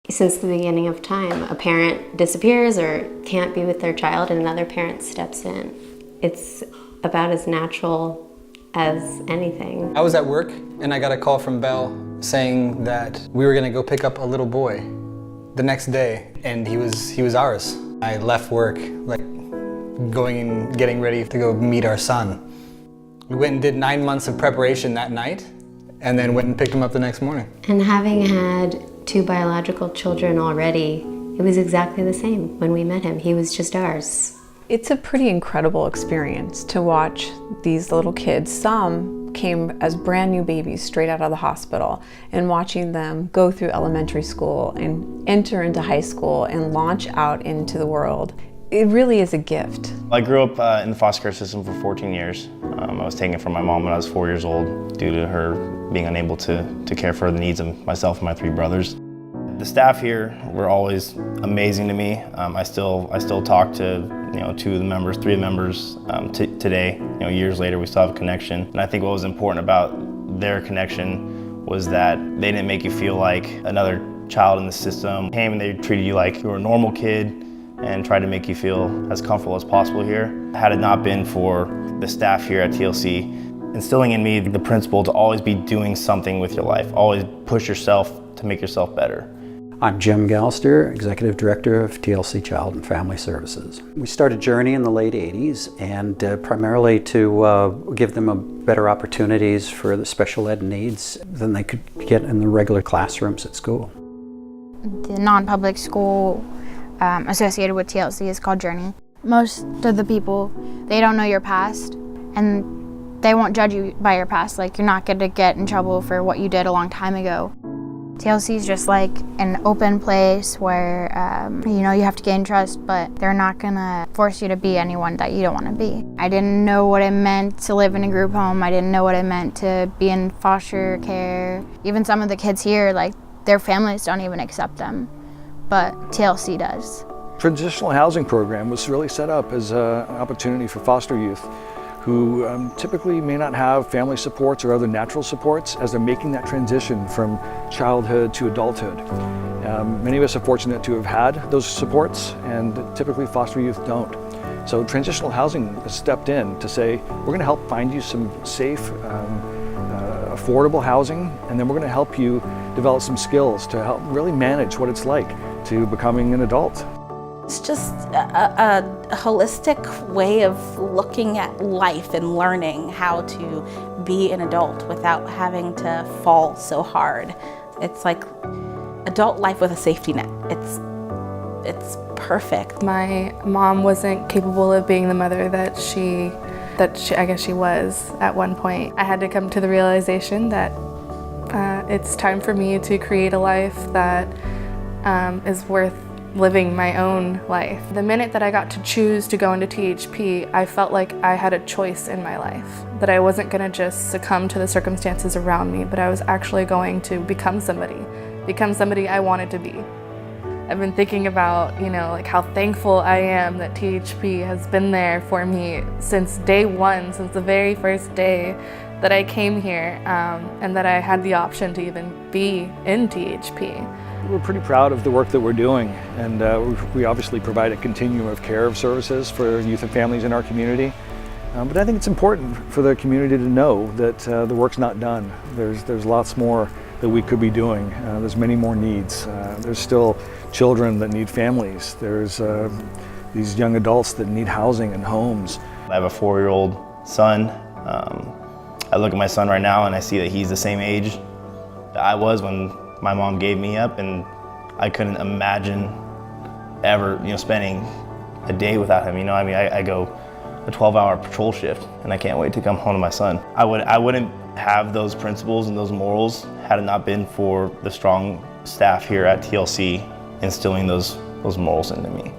Since the beginning of time, a parent disappears or can't be with their child and another parent steps in. It's about as natural as anything. I was at work and I got a call from Belle saying that we were gonna go pick up a little boy the next day, and he was ours. I left work, like going and getting ready to go meet our son. We went and did 9 months of preparation that night and then went and picked him up the next morning. And having had 2 biological children already, it was exactly the same when we met him. He was just ours. It's a pretty incredible experience to watch these little kids. Some came as brand new babies straight out of the hospital, and watching them go through elementary school and enter into high school and launch out into the world. It really is a gift. I grew up in the foster care system for 14 years. I was taken from my mom when I was 4 years old due to her being unable to care for the needs of myself and my 3 brothers. The staff here were always amazing to me. I still talk to 2 of the members, 3 of the members today. Years later, we still have a connection. And I think what was important about their connection was that they didn't make you feel like another child in the system. They came and they treated you like you were a normal kid and tried to make you feel as comfortable as possible here. Had it not been for the staff here at TLC instilling in me the principle to always be doing something with your life, always push yourself to make yourself better. I'm Jim Galster, Executive Director of TLC Child and Family Services. We started Journey in the late 80s, and primarily to give them better opportunities for the special ed needs than they could get in the regular classrooms at school. The non-public school associated with TLC is called Journey. Most of the people, they don't know your past, and they won't judge you by your past. Like, you're not going to get in trouble for what you did a long time ago. TLC is just like an open place where, you have to gain trust, but they're not gonna force you to be anyone that you don't want to be. I didn't know what it meant to live in a group home. I didn't know what it meant to be in foster care. Even some of the kids here, like, their families don't even accept them, but TLC does. Transitional housing program was really set up as an opportunity for foster youth who typically may not have family supports or other natural supports as they're making that transition from childhood to adulthood. Many of us are fortunate to have had those supports, and typically foster youth don't. So transitional housing has stepped in to say, we're going to help find you some safe, affordable housing, and then we're going to help you develop some skills to help really manage what it's like to becoming an adult. It's just a holistic way of looking at life and learning how to be an adult without having to fall so hard. It's like adult life with a safety net. It's perfect. My mom wasn't capable of being the mother that I guess she was at one point. I had to come to the realization that it's time for me to create a life that is worth living my own life. The minute that I got to choose to go into THP, I felt like I had a choice in my life, that I wasn't gonna just succumb to the circumstances around me, but I was actually going to become somebody I wanted to be. I've been thinking about, like how thankful I am that THP has been there for me since day one, since the very first day that I came here, and that I had the option to even be in THP. We're pretty proud of the work that we're doing, and we obviously provide a continuum of care of services for youth and families in our community. But I think it's important for the community to know that the work's not done. There's lots more that we could be doing. There's many more needs. There's still children that need families. There's these young adults that need housing and homes. I have a 4-year-old son. I look at my son right now and I see that he's the same age that I was when my mom gave me up, and I couldn't imagine ever, spending a day without him. I go a 12-hour patrol shift, and I can't wait to come home to my son. I wouldn't have those principles and those morals had it not been for the strong staff here at TLC instilling those morals into me.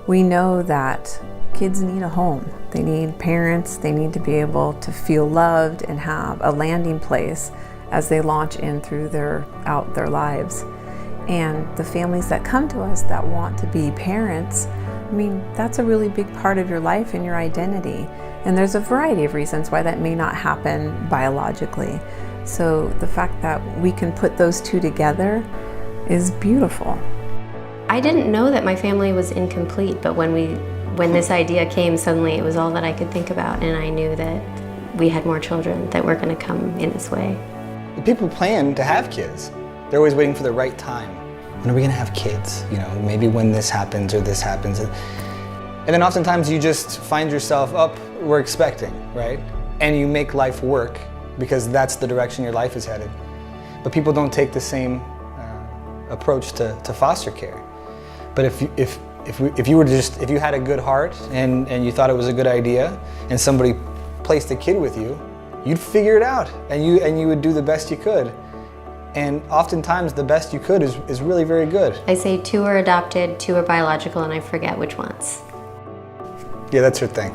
We know that kids need a home. They need parents. They need to be able to feel loved and have a landing place as they launch in through their lives. And the families that come to us that want to be parents, that's a really big part of your life and your identity. And there's a variety of reasons why that may not happen biologically. So the fact that we can put those two together is beautiful. I didn't know that my family was incomplete, but when this idea came, suddenly it was all that I could think about, and I knew that we had more children that were going to come in this way. People plan to have kids. They're always waiting for the right time. When are we going to have kids? You know, maybe when this happens or this happens. And then oftentimes you just find yourself we're expecting, right? And you make life work because that's the direction your life is headed. But people don't take the same approach to foster care. But if you had a good heart and you thought it was a good idea and somebody placed a kid with you, you'd figure it out and you would do the best you could. And oftentimes the best you could is really very good. I say 2 are adopted, 2 are biological, and I forget which ones. Yeah, that's her thing.